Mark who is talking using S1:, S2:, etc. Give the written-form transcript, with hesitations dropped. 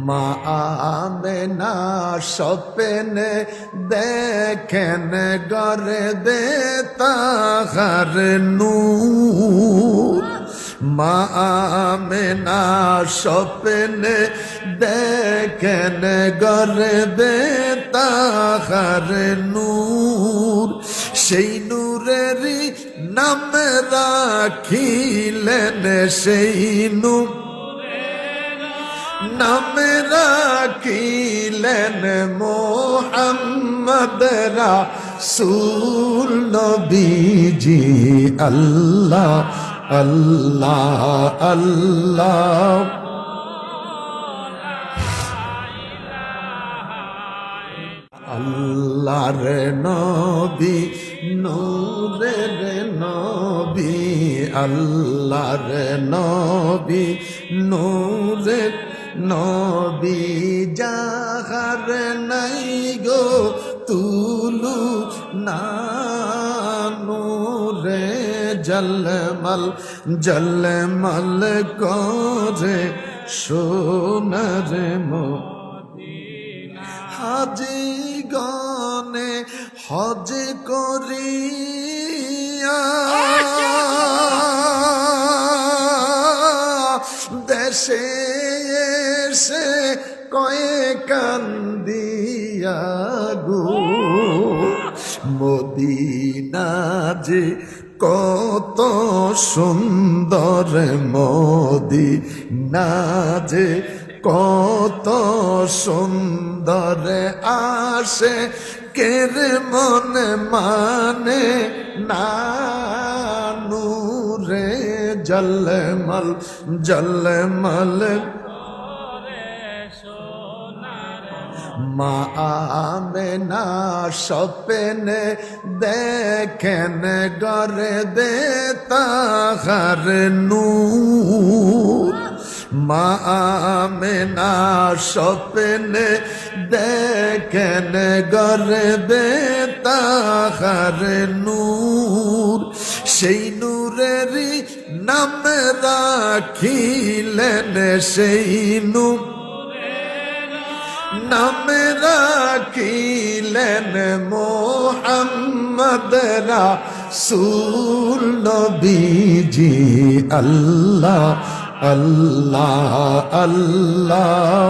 S1: মা আমেনা স্বপ্নে দেখেন গরে দে তাহার নূর। মা আমেনা স্বপ্নে দেখেন গরে দে তাহার নূর। সেই নূরেরই নাম রাখিলেন, সেই নূর নাম রাখিলেন মোহাম্মদ রাসূল নবীজি। আল্লাহ আল্লাহ আল্লাহ আল্লাহর নবী নূরের নবী, আল্লাহর নবী নূরের নবী। যাহার নাই গো তুলু না নূরে জলমল জলমল করে সোনার হাজি গনে হজ করিয়া দেশে এসে কয়ে কান্দিয়া গো। মদিনা যে কত সুন্দর, মদিনা যে কত সুন্দর, আসে কের মনে মানে না নূরে জলমল জলমল। মা আমেনা স্বপ্নে দেখেন গরে দে তাহার নূর। মা আমেনা স্বপ্নে দেখেন গরে দে তাহার নূর। সেই নূরেরই নাম রাখিলেন, সেই নূর নাম রাখিলেন মোহাম্মদ রাসূল নবীজি। আল্লাহ আল্লাহ আল্লাহ